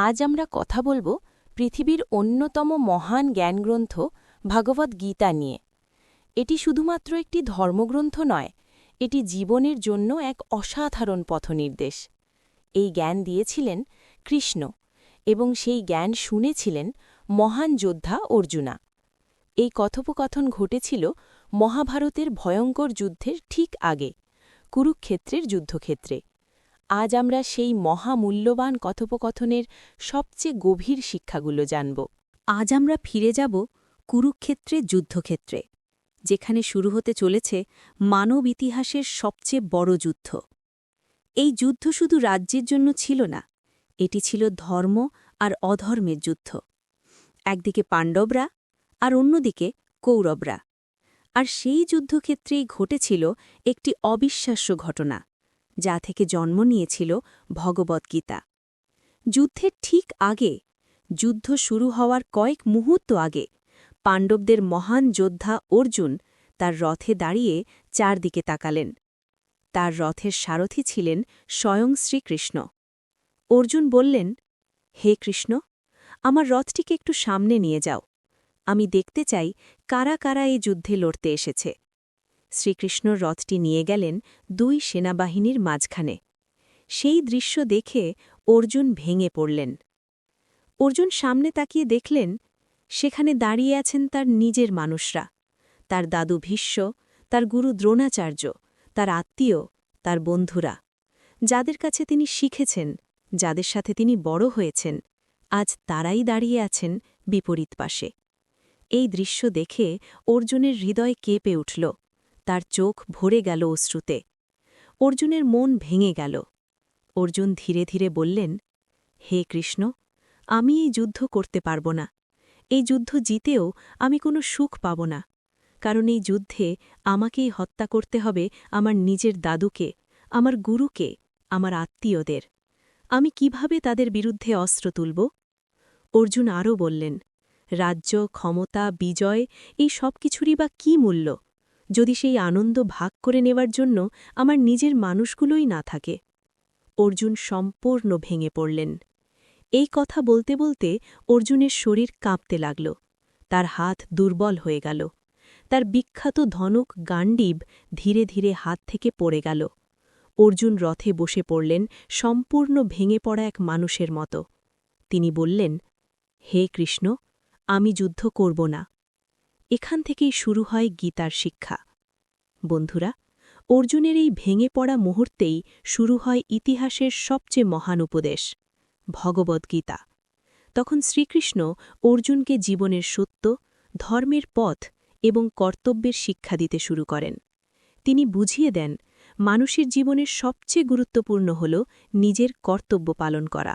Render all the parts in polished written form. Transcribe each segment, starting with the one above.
আজ আমরা কথা বলব পৃথিবীর অন্যতম মহান জ্ঞানগ্রন্থ ভগবদ্ গীতা নিয়ে। এটি শুধুমাত্র একটি ধর্মগ্রন্থ নয়, এটি জীবনের জন্য এক অসাধারণ পথনির্দেশ। এই জ্ঞান দিয়েছিলেন কৃষ্ণ, এবং সেই জ্ঞান শুনেছিলেন মহান যোদ্ধা অর্জুনা। এই কথোপকথন ঘটেছিল মহাভারতের ভয়ঙ্কর যুদ্ধের ঠিক আগে, কুরুক্ষেত্রের যুদ্ধক্ষেত্রে। আজ আমরা সেই মহামূল্যবান কথোপকথনের সবচেয়ে গভীর শিক্ষাগুলো জানব। আজ আমরা ফিরে যাব কুরুক্ষেত্রের যুদ্ধক্ষেত্রে, যেখানে শুরু হতে চলেছে মানব ইতিহাসের সবচেয়ে বড় যুদ্ধ। এই যুদ্ধ শুধু রাজ্যের জন্য ছিল না, এটি ছিল ধর্ম আর অধর্মের যুদ্ধ। একদিকে পাণ্ডবরা আর অন্যদিকে কৌরবরা। আর সেই যুদ্ধক্ষেত্রেই ঘটেছিল একটি অবিশ্বাস্য ঘটনা, যা থেকে জন্ম নিয়েছিল ভগবদ্গীতা। যুদ্ধের ঠিক আগে, যুদ্ধ শুরু হওয়ার কয়েক মুহূর্ত আগে, পাণ্ডবদের মহান যোদ্ধা অর্জুন তার রথে দাঁড়িয়ে চারদিকে তাকালেন। তার রথের সারথি ছিলেন স্বয়ং শ্রীকৃষ্ণ। অর্জুন বললেন, হে কৃষ্ণ, আমার রথটিকে একটু সামনে নিয়ে যাও। আমি দেখতে চাই কারা কারা এই যুদ্ধে লড়তে এসেছে। শ্রীকৃষ্ণ রথটি নিয়ে গেলেন দুই সেনাবাহিনীর মাঝখানে। সেই দৃশ্য দেখে অর্জুন ভেঙে পড়লেন। অর্জুন সামনে তাকিয়ে দেখলেন, সেখানে দাঁড়িয়ে আছেন তার নিজের মানুষরা, তার দাদু ভীষ্ম, তার গুরু দ্রোণাচার্য, তার আত্মীয়, তার বন্ধুরা, যাদের কাছে তিনি শিখেছেন, যাদের সাথে তিনি বড় হয়েছেন। আজ তারাই দাঁড়িয়ে আছেন বিপরীত পাশে। এই দৃশ্য দেখে অর্জুনের হৃদয় কেঁপে উঠল, তার চোখ ভরে গেল অশ্রুতে। অর্জুনের মন ভেঙে গেল। অর্জুন ধীরে ধীরে বললেন, হে কৃষ্ণ, আমি এই যুদ্ধ করতে পারব না। এই যুদ্ধ জিতেও আমি কোনো সুখ পাব না, কারণ এই যুদ্ধে আমাকেই হত্যা করতে হবে আমার নিজের দাদুকে, আমার গুরুকে, আমার আত্মীয়দের। আমি কিভাবে তাদের বিরুদ্ধে অস্ত্র তুলব? অর্জুন আরও বললেন, রাজ্য, ক্ষমতা, বিজয়, এই সব কিছুরই বা কী মূল্য, যদি সেই আনন্দ ভাগ করে নেওয়ার জন্য আমার নিজের মানুষগুলোই না থাকে? অর্জুন সম্পূর্ণ ভেঙে পড়লেন। এই কথা বলতে বলতে অর্জুনের শরীর কাঁপতে লাগল, তার হাত দুর্বল হয়ে গেল, তার বিখ্যাত ধনুক গান্ডীব ধীরে ধীরে হাত থেকে পড়ে গেল। অর্জুন রথে বসে পড়লেন সম্পূর্ণ ভেঙে পড়া এক মানুষের মতো। তিনি বললেন, হে কৃষ্ণ, আমি যুদ্ধ করব না। এখান থেকেই শুরু হয় গীতার শিক্ষা। বন্ধুরা, অর্জুনের এই ভেঙে পড়া মুহূর্তেই শুরু হয় ইতিহাসের সবচেয়ে মহান উপদেশ, ভগবদ্গীতা। তখন শ্রীকৃষ্ণ অর্জুনকে জীবনের সত্য, ধর্মের পথ এবং কর্তব্যের শিক্ষা দিতে শুরু করেন। তিনি বুঝিয়ে দেন, মানুষের জীবনের সবচেয়ে গুরুত্বপূর্ণ হল নিজের কর্তব্য পালন করা।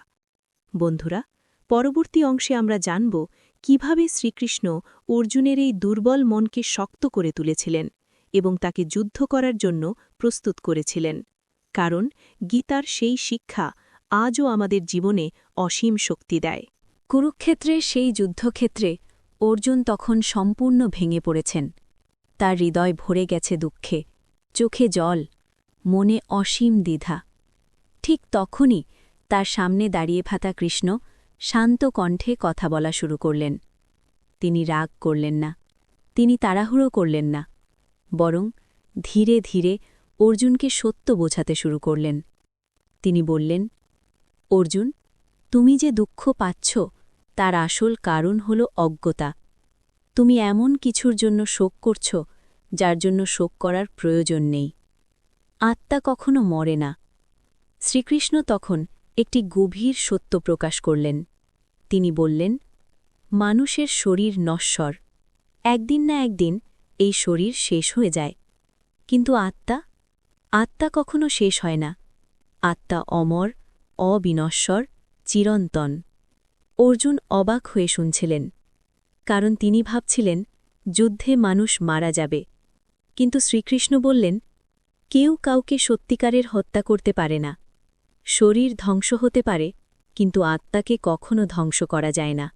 বন্ধুরা, পরবর্তী অংশে আমরা জানব কিভাবে শ্রীকৃষ্ণ অর্জুনের এই দুর্বল মনকে শক্ত করে তুলেছিলেন এবং তাকে যুদ্ধ করার জন্য প্রস্তুত করেছিলেন। কারণ গীতার সেই শিক্ষা আজও আমাদের জীবনে অসীম শক্তি দেয়। কুরুক্ষেত্রের সেই যুদ্ধক্ষেত্রে অর্জুন তখন সম্পূর্ণ ভেঙে পড়েছেন। তার হৃদয় ভরে গেছে দুঃখে, চোখে জল, মনে অসীম দ্বিধা। ঠিক তখনই তার সামনে দাঁড়িয়ে থাকা কৃষ্ণ শান্ত কণ্ঠে কথা বলা শুরু করলেন। তিনি রাগ করলেন না, তিনি তাড়াহুড়ো করলেন না, বরং ধীরে ধীরে অর্জুনকে সত্য বোঝাতে শুরু করলেন। তিনি বললেন, অর্জুন, তুমি যে দুঃখ পাচ্ছ তার আসল কারণ হল অজ্ঞতা। তুমি এমন কিছুর জন্য শোক করছ যার জন্য শোক করার প্রয়োজন নেই। আত্মা কখনো মরে না। শ্রীকৃষ্ণ তখন একটি গভীর সত্য প্রকাশ করলেন। তিনি বললেন, মানুষের শরীর নশ্বর, একদিন না একদিন এই শরীর শেষ হয়ে যায়, কিন্তু আত্মা কখনো শেষ হয় না। আত্মা অমর, অবিনশ্বর, চিরন্তন। অর্জুন অবাক হয়ে শুনছিলেন, কারণ তিনি ভাবছিলেন যুদ্ধে মানুষ মারা যাবে, কিন্তু শ্রীকৃষ্ণ বললেন, কেউ কাউকে সত্যিকারের হত্যা করতে পারে না। শরীর ধ্বংস হতে পারে, কিন্তু আত্মাকে কখনো ধ্বংস করা যায় না।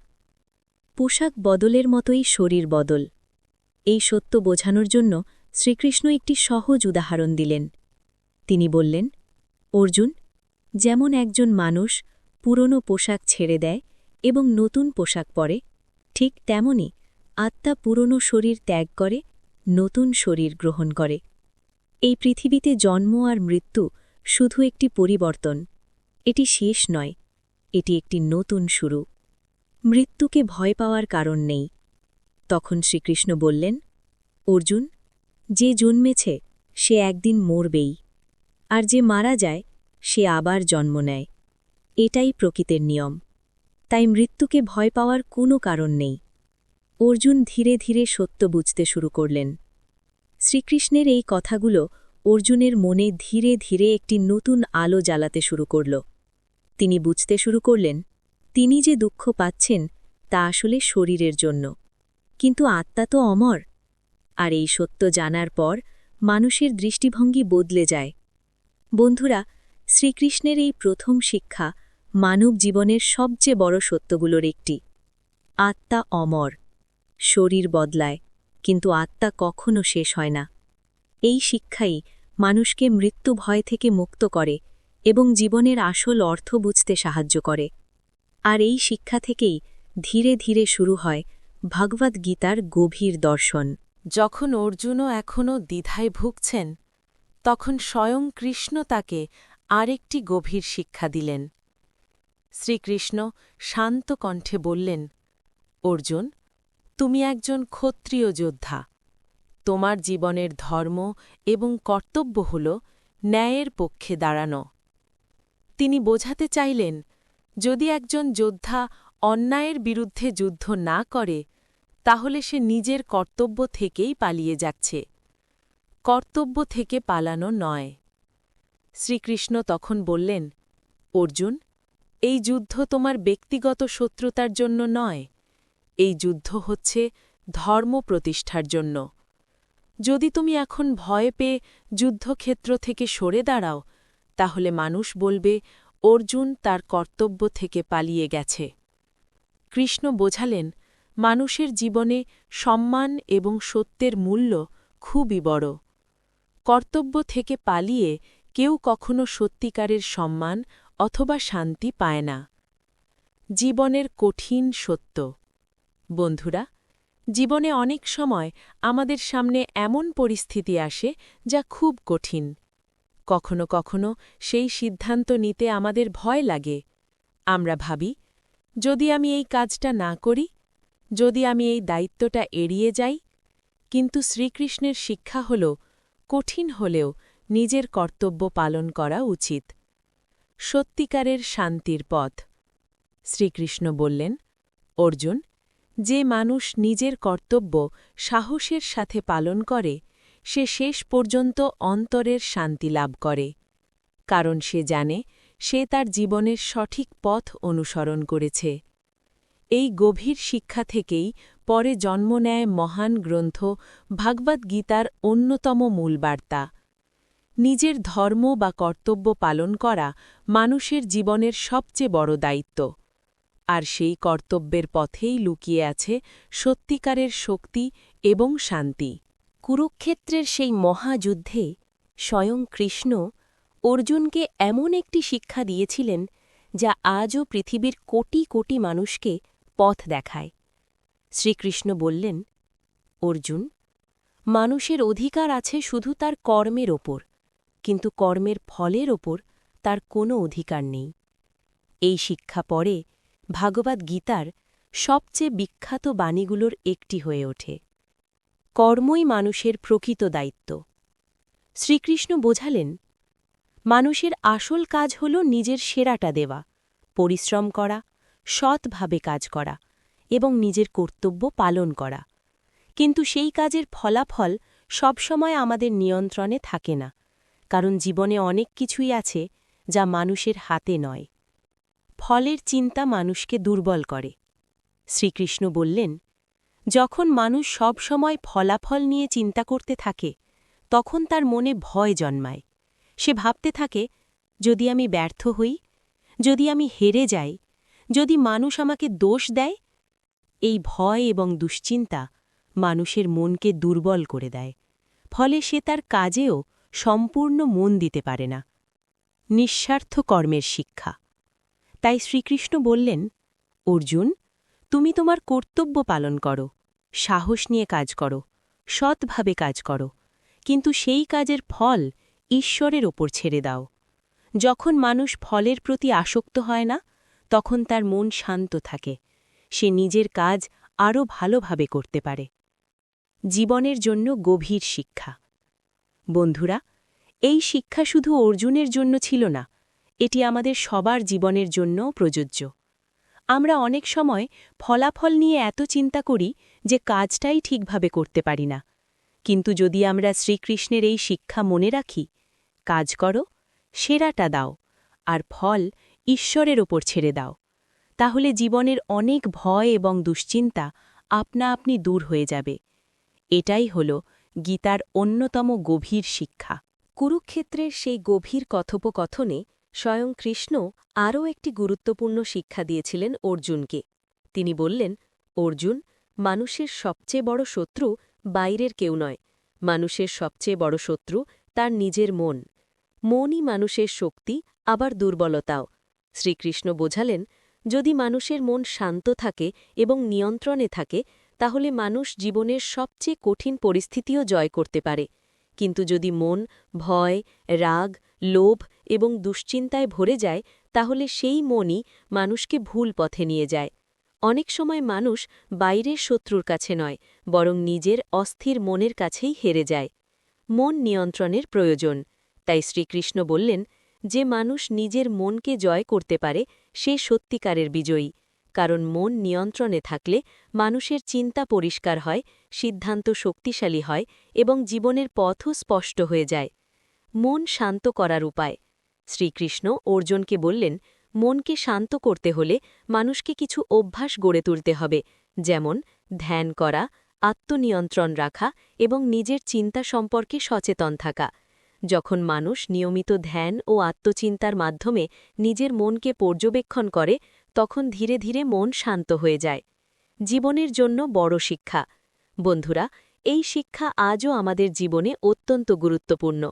পোশাক বদলের মতোই শরীর বদল। এই সত্য বোঝানোর জন্য শ্রীকৃষ্ণ একটি সহজ উদাহরণ দিলেন। তিনি বললেন, অর্জুন, যেমন একজন মানুষ পুরনো পোশাক ছেড়ে দেয় এবং নতুন পোশাক পরে, ঠিক তেমনি আত্মা পুরনো শরীর ত্যাগ করে নতুন শরীর গ্রহণ করে। এই পৃথিবীতে জন্ম আর মৃত্যু শুধু একটি পরিবর্তন, এটি শেষ নয়, এটি একটি নতুন শুরু। মৃত্যুকে ভয় পাওয়ার কারণ নেই। তখন শ্রীকৃষ্ণ বললেন, অর্জুন, যে জন্মেছে সে একদিন মরবেই, আর যে মারা যায় সে আবার জন্ম নেয়। এটাই প্রকৃতির নিয়ম। তাই মৃত্যুকে ভয় পাওয়ার কোনো কারণ নেই। অর্জুন ধীরে ধীরে সত্য বুঝতে শুরু করলেন। শ্রীকৃষ্ণের এই কথাগুলো অর্জুনের মনে ধীরে ধীরে একটি নতুন আলো জ্বালাতে শুরু করল। তিনি বুঝতে শুরু করলেন, তিনি যে দুঃখ পাচ্ছেন তা আসলে শরীরের জন্য, কিন্তু আত্মা তো অমর। আর এই সত্য জানার পর মানুষের দৃষ্টিভঙ্গি বদলে যায়। বন্ধুরা, শ্রীকৃষ্ণের এই প্রথম শিক্ষা মানব জীবনের সবচেয়ে বড় সত্যগুলোর একটি। আত্মা অমর। শরীর বদলায়, কিন্তু আত্মা কখনো শেষ হয় না। এই শিক্ষাই মানুষকে মৃত্যু ভয় থেকে মুক্ত করে এবং জীবনের আসল অর্থ বুঝতে সাহায্য করে। আর এই শিক্ষা থেকেই ধীরে ধীরে শুরু হয় ভগবদ্গীতার গভীর দর্শন। যখন অর্জুনও এখনও দ্বিধায় ভুগছেন, তখন স্বয়ং কৃষ্ণ তাকে আরেকটি গভীর শিক্ষা দিলেন। শ্রীকৃষ্ণ শান্ত কণ্ঠে বললেন, অর্জুন, তুমি একজন ক্ষত্রিয় যোদ্ধা। তোমার জীবনের ধর্ম এবং কর্তব্য হল ন্যায়ের পক্ষে দাঁড়ানো। তিনি বোঝাতে চাইলেন, যদি একজন যোদ্ধা অন্যায়ের বিরুদ্ধে যুদ্ধ না করে, তাহলে সে নিজের কর্তব্য থেকেই পালিয়ে যাচ্ছে, কর্তব্য থেকে পালানো নয়। শ্রীকৃষ্ণ তখন বললেন, অর্জুন, এই যুদ্ধ তোমার ব্যক্তিগত শত্রুতার জন্য নয়, এই যুদ্ধ হচ্ছে ধর্ম প্রতিষ্ঠার জন্য। যদি তুমি এখন ভয় পেয়ে যুদ্ধক্ষেত্র থেকে সরে দাঁড়াও, তাহলে মানুষ বলবে অর্জুন তার কর্তব্য থেকে পালিয়ে গেছে। কৃষ্ণ বোঝালেন, মানুষের জীবনে সম্মান এবং সত্যের মূল্য খুবই বড়। কর্তব্য থেকে পালিয়ে কেউ কখনো সত্যিকারের সম্মান অথবা শান্তি পায় না। জীবনের কঠিন সত্য। বন্ধুরা, জীবনে অনেক সময় আমাদের সামনে এমন পরিস্থিতি আসে যা খুব কঠিন। কখনো কখনো সেই সিদ্ধান্ত নিতে আমাদের ভয় লাগে। আমরা ভাবি, যদি আমি এই কাজটা না করি, যদি আমি এই দায়িত্বটা এড়িয়ে যাই। কিন্তু শ্রীকৃষ্ণের শিক্ষা হল, কঠিন হলেও নিজের কর্তব্য পালন করা উচিত। সত্যিকারের শান্তির পথ। শ্রীকৃষ্ণ বললেন, অর্জুন, যে মানুষ নিজের কর্তব্য সাহসের সাথে পালন করে, সে শেষ পর্যন্ত অন্তরের শান্তি লাভ করে, কারণ সে জানে সে তার জীবনের সঠিক পথ অনুসরণ করেছে। এই গভীর শিক্ষা থেকেই পরে জন্ম নেয় মহান গ্রন্থ ভগবদ্গীতার অন্যতম মূল বার্তা। নিজের ধর্ম বা কর্তব্য পালন করা মানুষের জীবনের সবচেয়ে বড় দায়িত্ব, আর সেই কর্তব্যের পথেই লুকিয়ে আছে সত্যিকারের শক্তি এবং শান্তি। কুরুক্ষেত্রের সেই মহাযুদ্ধে স্বয়ং কৃষ্ণ অর্জুনকে এমন একটি শিক্ষা দিয়েছিলেন যা আজও পৃথিবীর কোটি কোটি মানুষকে পথ দেখায়। শ্রীকৃষ্ণ বললেন, অর্জুন, মানুষের অধিকার আছে শুধু তার কর্মের ওপর, কিন্তু কর্মের ফলের ওপর তার কোনো অধিকার নেই। এই শিক্ষা পরে ভগবদ্গীতার সবচেয়ে বিখ্যাত বাণীগুলোর একটি হয়ে ওঠে। কর্মই মানুষের প্রকৃত দায়িত্ব। শ্রীকৃষ্ণ বোঝালেন, মানুষের আসল কাজ হল নিজের সেরাটা দেওয়া, পরিশ্রম করা, সৎভাবে কাজ করা এবং নিজের কর্তব্য পালন করা। কিন্তু সেই কাজের ফলাফল সবসময় আমাদের নিয়ন্ত্রণে থাকে না, কারণ জীবনে অনেক কিছুই আছে যা মানুষের হাতে নয়। ফলের চিন্তা মানুষকে দুর্বল করে। শ্রীকৃষ্ণ বললেন, যখন মানুষ সব সময় ফলাফল নিয়ে চিন্তা করতে থাকে, তখন তার মনে ভয় জন্মায়। সে ভাবতে থাকে, যদি আমি ব্যর্থ হই, যদি আমি হেরে যাই, যদি মানুষ আমাকে দোষ দেয়। এই ভয় এবং দুশ্চিন্তা মানুষের মনকে দুর্বল করে দেয়, ফলে সে তার কাজেও সম্পূর্ণ মন দিতে পারে না। নিঃস্বার্থ কর্মের শিক্ষা। তাই শ্রীকৃষ্ণ বললেন, অর্জুন, তুমি তোমার কর্তব্য পালন করো, সাহস নিয়ে কাজ করো, সৎভাবে কাজ করো, কিন্তু সেই কাজের ফল ঈশ্বরের ওপর ছেড়ে দাও। যখন মানুষ ফলের প্রতি আসক্ত হয় না, তখন তার মন শান্ত থাকে, সে নিজের কাজ আরও ভালোভাবে করতে পারে। জীবনের জন্য গভীর শিক্ষা। বন্ধুরা, এই শিক্ষা শুধু অর্জুনের জন্য ছিল না, এটি আমাদের সবার জীবনের জন্যও প্রযোজ্য। আমরা অনেক সময় ফলাফল নিয়ে এত চিন্তা করি যে কাজটাই ঠিকভাবে করতে পারি না। কিন্তু যদি আমরা শ্রীকৃষ্ণের এই শিক্ষা মনে রাখি, কাজ করো, সেরাটা দাও, আর ফল ঈশ্বরের ওপর ছেড়ে দাও, তাহলে জীবনের অনেক ভয় এবং দুশ্চিন্তা আপনা আপনি দূর হয়ে যাবে। এটাই হল গীতার অন্যতম গভীর শিক্ষা। কুরুক্ষেত্রের সেই গভীর কথোপকথনে স্বয়ং কৃষ্ণ আরও একটি গুরুত্বপূর্ণ শিক্ষা দিয়েছিলেন অর্জুনকে। তিনি বললেন, অর্জুন, মানুষের সবচেয়ে বড় শত্রু বাইরের কেউ নয়, মানুষের সবচেয়ে বড় শত্রু তার নিজের মন। মনই মানুষের শক্তি, আবার দুর্বলতাও। শ্রীকৃষ্ণ বোঝালেন, যদি মানুষের মন শান্ত থাকে এবং নিয়ন্ত্রণে থাকে, তাহলে মানুষ জীবনের সবচেয়ে কঠিন পরিস্থিতিও জয় করতে পারে। কিন্তু যদি মন ভয়, রাগ, লোভ এবং দুশ্চিন্তায় ভরে যায়, তাহলে সেই মনই মানুষকে ভুল পথে নিয়ে যায়। অনেক সময় মানুষ বাইরের শত্রুর কাছে নয়, বরং নিজের অস্থির মনের কাছেই হেরে যায়। মন নিয়ন্ত্রণের প্রয়োজন। তাই শ্রীকৃষ্ণ বললেন, যে মানুষ নিজের মনকে জয় করতে পারে, সে সত্যিকারের বিজয়ী। কারণ মন নিয়ন্ত্রণে থাকলে মানুষের চিন্তা পরিষ্কার হয়, সিদ্ধান্ত শক্তিশালী হয় এবং জীবনের পথও স্পষ্ট হয়ে যায়। মন শান্ত করার উপায়। শ্রীকৃষ্ণ অর্জুনকে বললেন, মনকে শান্ত করতে হলে মানুষকে কিছু অভ্যাস গড়ে তুলতে হবে, যেমন ধ্যান করা, আত্মনিয়ন্ত্রণ রাখা এবং নিজের চিন্তা সম্পর্কে সচেতন থাকা। যখন মানুষ নিয়মিত ধ্যান ও আত্মচিন্তার মাধ্যমে নিজের মনকে পর্যবেক্ষণ করে, তখন ধীরে ধীরে মন শান্ত হয়ে যায়। জীবনের জন্য বড় শিক্ষা। বন্ধুরা, এই শিক্ষা আজও আমাদের জীবনে অত্যন্ত গুরুত্বপূর্ণ।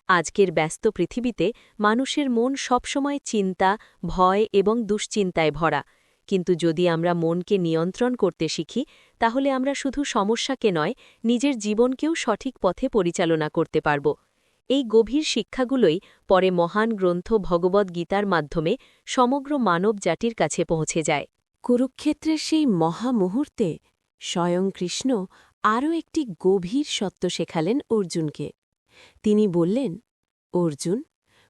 আজকের ব্যস্ত পৃথিবীতে মানুষের মন সবসময় চিন্তা, ভয় এবং দুশ্চিন্তায় ভরা। কিন্তু যদি আমরা মনকে নিয়ন্ত্রণ করতে শিখি, তাহলে আমরা শুধু সমস্যাকে নয়, নিজের জীবনকেও সঠিক পথে পরিচালনা করতে পারব। এই গভীর শিক্ষাগুলোই পরে মহান গ্রন্থ ভগবদ্গীতার মাধ্যমে সমগ্র মানব জাতির কাছে পৌঁছে যায়। কুরুক্ষেত্রের সেই মহামুহূর্তে স্বয়ং কৃষ্ণ আরও একটি গভীর সত্য শেখালেন অর্জুনকে। তিনি বললেন, অর্জুন,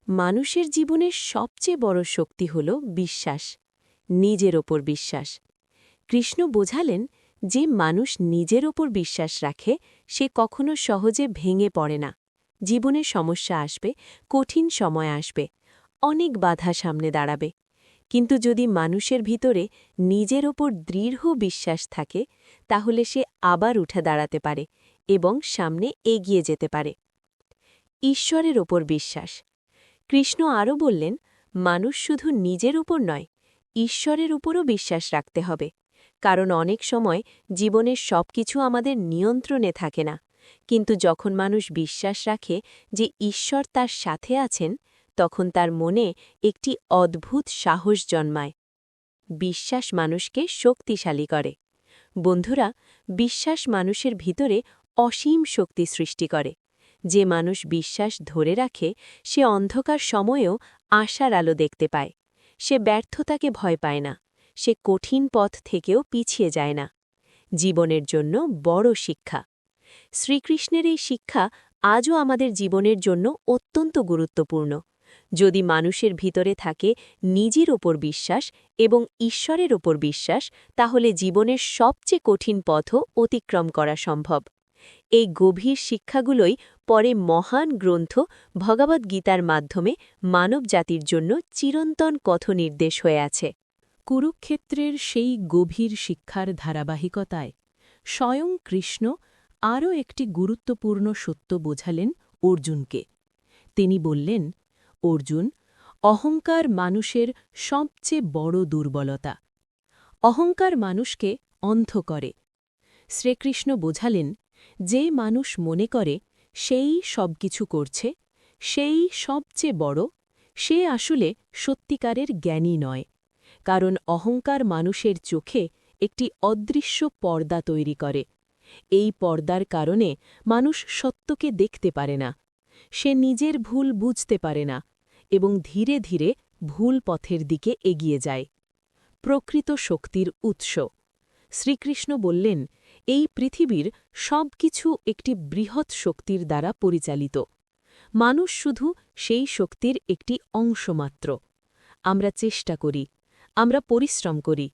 মানুষের জীবনের সবচেয়ে বড় শক্তি হল বিশ্বাস, নিজের ওপর বিশ্বাস। কৃষ্ণ বোঝালেন, যে মানুষ নিজের ওপর বিশ্বাস রাখে, সে কখনো সহজে ভেঙে পড়ে না। জীবনে সমস্যা আসবে, কঠিন সময় আসবে, অনেক বাধা সামনে দাঁড়াবে। কিন্তু যদি মানুষের ভিতরে নিজের ওপর দৃঢ় বিশ্বাস থাকে, তাহলে সে আবার উঠে দাঁড়াতে পারে এবং সামনে এগিয়ে যেতে পারে। ঈশ্বরের ওপর বিশ্বাস। কৃষ্ণ আরও বললেন, মানুষ শুধু নিজের উপর নয়, ঈশ্বরের উপরও বিশ্বাস রাখতে হবে। কারণ অনেক সময় জীবনের সবকিছু আমাদের নিয়ন্ত্রণে থাকে না। কিন্তু যখন মানুষ বিশ্বাস রাখে যে ঈশ্বর তার সাথে আছেন, তখন তার মনে একটি অদ্ভুত সাহস জন্মায়। বিশ্বাস মানুষকে শক্তিশালী করে। বন্ধুরা, বিশ্বাস মানুষের ভিতরে অসীম শক্তি সৃষ্টি করে। যে মানুষ বিশ্বাস ধরে রাখে, সে অন্ধকার সময়েও আশার আলো দেখতে পায়। সে ব্যর্থতাকে ভয় পায় না, সে কঠিন পথ থেকেও পিছিয়ে যায় না। জীবনের জন্য বড় শিক্ষা। শ্রীকৃষ্ণের এই শিক্ষা আজও আমাদের জীবনের জন্য অত্যন্ত গুরুত্বপূর্ণ। যদি মানুষের ভিতরে থাকে নিজের ওপর বিশ্বাস এবং ঈশ্বরের ওপর বিশ্বাস, তাহলে জীবনের সবচেয়ে কঠিন পথও অতিক্রম করা সম্ভব। এই গভীর শিক্ষাগুলোই পরে মহান গ্রন্থ ভগবদ্গীতার মাধ্যমে মানবজাতির জন্য চিরন্তন পথনির্দেশ হয়ে আছে। কুরুক্ষেত্রের সেই গভীর শিক্ষার ধারাবাহিকতায় স্বয়ং কৃষ্ণ আরও একটি গুরুত্বপূর্ণ সত্য বোঝালেন অর্জুনকে। তিনি বললেন, অর্জুন, অহংকার মানুষের সবচেয়ে বড় দুর্বলতা। অহংকার মানুষকে অন্ধ করে। শ্রীকৃষ্ণ বোঝালেন, যে মানুষ মনে করে সেই সবকিছু করছে, সেই সবচেয়ে বড়, সে আসলে সত্যিকারের জ্ঞানী নয়। কারণ অহংকার মানুষের চোখে একটি অদৃশ্য পর্দা তৈরি করে। এই পর্দার কারণে মানুষ সত্যকে দেখতে পারে না, সে নিজের ভুল বুঝতে পারে না এবং ধীরে ধীরে ভুল পথের দিকে এগিয়ে যায়। প্রকৃত শক্তির উৎস। শ্রীকৃষ্ণ বললেন, এই পৃথিবীর সব কিছু একটি বৃহৎ শক্তির দ্বারা পরিচালিত। মানুষ শুধু সেই শক্তির একটি অংশ মাত্র। আমরা চেষ্টা করি, আমরা পরিশ্রম করি,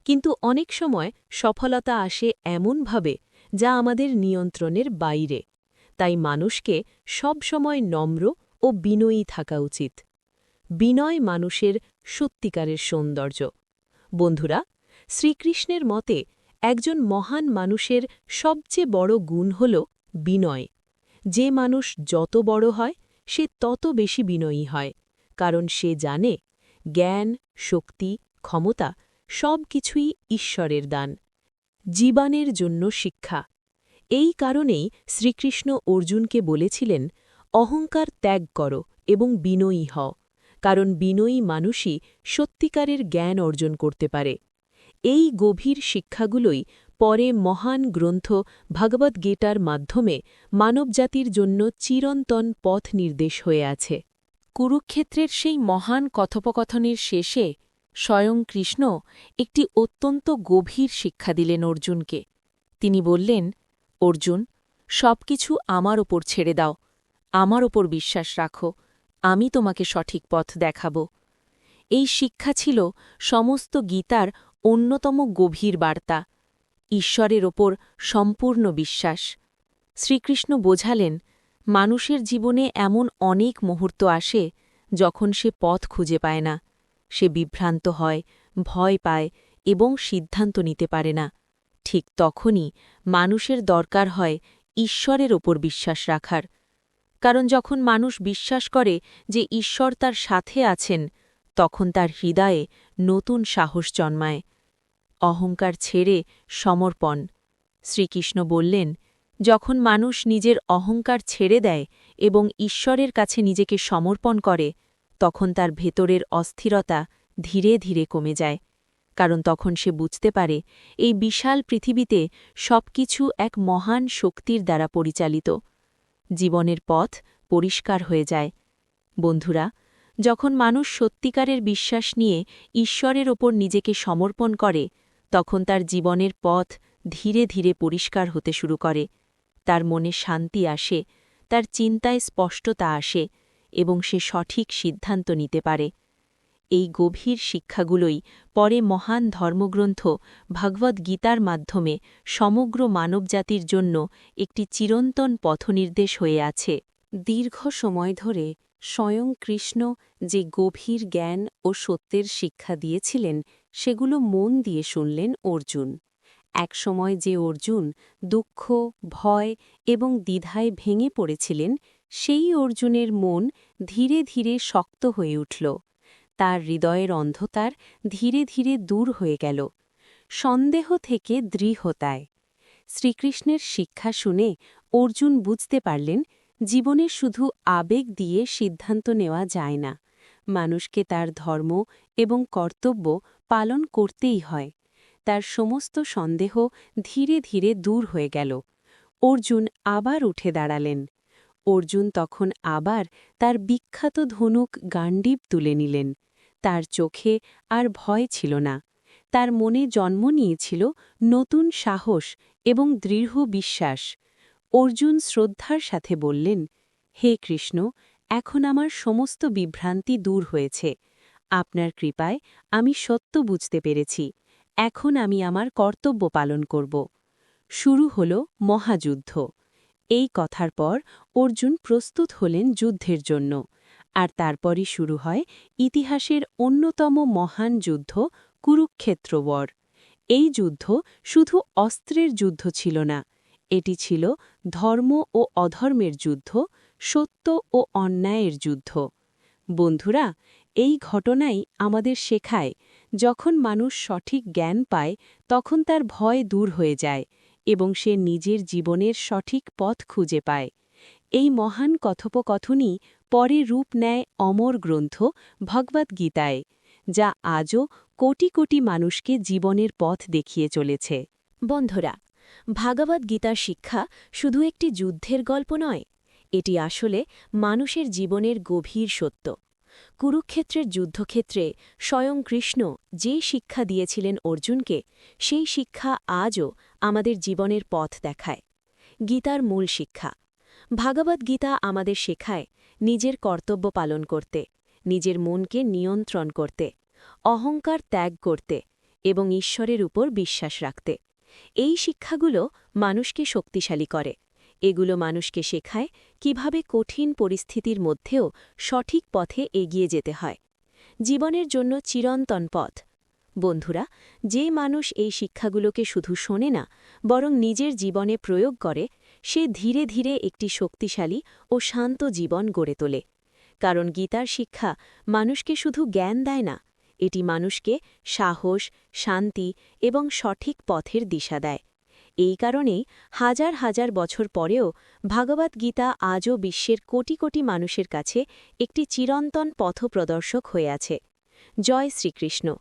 কিন্তু অনেক সময় সফলতা আসে এমনভাবে যা আমাদের নিয়ন্ত্রণের বাইরে। তাই মানুষকে সবসময় নম্র ও বিনয়ী থাকা উচিত। বিনয় মানুষের সত্যিকারের সৌন্দর্য। বন্ধুরা, শ্রীকৃষ্ণের মতে একজন মহান মানুষের সবচেয়ে বড় গুণ হল বিনয়। যে মানুষ যত বড় হয় সে তত বেশি বিনয়ী হয়, কারণ সে জানে জ্ঞান, শক্তি, ক্ষমতা সব কিছুই ঈশ্বরের দান। জীবনের জন্য শিক্ষা। এই কারণেই শ্রীকৃষ্ণ অর্জুনকে বলেছিলেন, অহংকার ত্যাগ করো এবং বিনয়ী হও, কারণ বিনয়ী মানুষই সত্যিকারের জ্ঞান অর্জন করতে পারে। এই গভীর শিক্ষাগুলোই পরে মহান গ্রন্থ ভগবদ্গীতার মাধ্যমে মানবজাতির জন্য চিরন্তন পথ নির্দেশ হয়ে আছে। কুরুক্ষেত্রের সেই মহান কথোপকথনের শেষে স্বয়ং কৃষ্ণ একটি অত্যন্ত গভীর শিক্ষা দিলেন অর্জুনকে। তিনি বললেন, অর্জুন, সবকিছু আমার ওপর ছেড়ে দাও, আমার ওপর বিশ্বাস রাখো, আমি তোমাকে সঠিক পথ দেখাব। এই শিক্ষা ছিল সমস্ত গীতার অন্যতম গভীর বার্তা, ঈশ্বরের ওপর সম্পূর্ণ বিশ্বাস। শ্রীকৃষ্ণ বোঝালেন, মানুষের জীবনে এমন অনেক মুহূর্ত আসে যখন সে পথ খুঁজে পায় না, সে বিভ্রান্ত হয়, ভয় পায় এবং সিদ্ধান্ত নিতে পারে না। ঠিক তখনই মানুষের দরকার হয় ঈশ্বরের ওপর বিশ্বাস রাখার। কারণ যখন মানুষ বিশ্বাস করে যে ঈশ্বর তার সাথে আছেন, তখন তার হৃদয়ে নতুন সাহস জন্মায়। অহংকার ছেড়ে সমর্পণ। শ্রীকৃষ্ণ বললেন, যখন মানুষ নিজের অহংকার ছেড়ে দেয় এবং ঈশ্বরের কাছে নিজেকে সমর্পণ করে, তখন তার ভেতরের অস্থিরতা ধীরে ধীরে কমে যায়। কারণ তখন সে বুঝতে পারে এই বিশাল পৃথিবীতে সবকিছু এক মহান শক্তির দ্বারা পরিচালিত। জীবনের পথ পরিষ্কার হয়ে যায়। বন্ধুরা, যখন মানুষ সত্যিকারের বিশ্বাস নিয়ে ঈশ্বরের ওপর নিজেকে সমর্পণ করে, তখন তার জীবনের পথ ধীরে ধীরে পরিষ্কার হতে শুরু করে। তার মনে শান্তি আসে, তার চিন্তায় স্পষ্টতা আসে এবং সে সঠিক সিদ্ধান্ত নিতে পারে। এই গভীর শিক্ষাগুলোই পরে মহান ধর্মগ্রন্থ ভগবদ্গীতার মাধ্যমে সমগ্র মানবজাতির জন্য একটি চিরন্তন পথনির্দেশ হয়ে আছে। দীর্ঘ সময় ধরে স্বয়ং কৃষ্ণ যে গভীর জ্ঞান ও সত্যের শিক্ষা দিয়েছিলেন, সেগুলো মন দিয়ে শুনলেন অর্জুন। একসময় যে অর্জুন দুঃখ, ভয় এবং দ্বিধায় ভেঙে পড়েছিলেন, সেই অর্জুনের মন ধীরে ধীরে শক্ত হয়ে উঠল। তার হৃদয়ের অন্ধকার ধীরে ধীরে দূর হয়ে গেল, সন্দেহ থেকে দৃঢ়তায়। শ্রীকৃষ্ণের শিক্ষা শুনে অর্জুন বুঝতে পারলেন, জীবনে শুধু আবেগ দিয়ে সিদ্ধান্ত নেওয়া যায় না, মানুষকে তার ধর্ম এবং কর্তব্য পালন করতেই হয়। তার সমস্ত সন্দেহ ধীরে ধীরে দূর হয়ে গেল। অর্জুন আবার উঠে দাঁড়ালেন। অর্জুন তখন আবার তার বিখ্যাত ধনুক গাণ্ডীব তুলে নিলেন। তার চোখে আর ভয় ছিল না, তার মনে জন্ম নিয়েছিল নতুন সাহস এবং দৃঢ় বিশ্বাস। অর্জুন শ্রদ্ধার সাথে বললেন, হে কৃষ্ণ, এখন আমার সমস্ত বিভ্রান্তি দূর হয়েছে। আপনার কৃপায় আমি সত্য বুঝতে পেরেছি। এখন আমি আমার কর্তব্য পালন করব। শুরু হল মহাযুদ্ধ। এই কথার পর অর্জুন প্রস্তুত হলেন যুদ্ধের জন্য। আর তারপরই শুরু হয় ইতিহাসের অন্যতম মহান যুদ্ধ, কুরুক্ষেত্র ওয়ার। এই যুদ্ধ শুধু অস্ত্রের যুদ্ধ ছিল না, এটি ছিল ধর্ম ও অধর্মের যুদ্ধ, সত্য ও অন্যায়ের যুদ্ধ। বন্ধুরা, এই ঘটনাই আমাদের শেখায়, যখন মানুষ সঠিক জ্ঞান পায়, তখন তার ভয় দূর হয়ে যায় এবং সে নিজের জীবনের সঠিক পথ খুঁজে পায়। এই মহান কথোপকথনই পরে রূপ নেয় অমর গ্রন্থ ভগবদ্গীতায়, যা আজও কোটি কোটি মানুষকে জীবনের পথ দেখিয়ে চলেছে। বন্ধুরা, ভাগবদ্গীতার শিক্ষা শুধু একটি যুদ্ধের গল্প নয়, এটি আসলে মানুষের জীবনের গভীর সত্য। কুরুক্ষেত্রের যুদ্ধক্ষেত্রে স্বয়ং কৃষ্ণ যে শিক্ষা দিয়েছিলেন অর্জুনকে, সেই শিক্ষা আজও আমাদের জীবনের পথ দেখায়। গীতার মূল শিক্ষা। ভাগবদ্গীতা আমাদের শেখায় নিজের কর্তব্য পালন করতে, নিজের মনকে নিয়ন্ত্রণ করতে, অহংকার ত্যাগ করতে এবং ঈশ্বরের উপর বিশ্বাস রাখতে। এই শিক্ষাগুলো মানুষকে শক্তিশালী করে। এগুলো মানুষকে শেখায় কিভাবে কঠিন পরিস্থিতির মধ্যেও সঠিক পথে এগিয়ে যেতে হয়। জীবনের জন্য চিরন্তন পথ। বন্ধুরা, যে মানুষ এই শিক্ষাগুলোকে শুধু শোনে না, বরং নিজের জীবনে প্রয়োগ করে, সে ধীরে ধীরে একটি শক্তিশালী ও শান্ত জীবন গড়ে তোলে। কারণ গীতার শিক্ষা মানুষকে শুধু জ্ঞান দেয় না, এটি মানুষকে সাহস, শান্তি এবং সঠিক পথের দিশা দেয়। এই কারণেই হাজার হাজার বছর পরেও ভাগবদ্গীতা আজও বিশ্বের কোটি কোটি মানুষের কাছে একটি চিরন্তন পথপ্রদর্শক হয়ে আছে। জয় শ্রীকৃষ্ণ।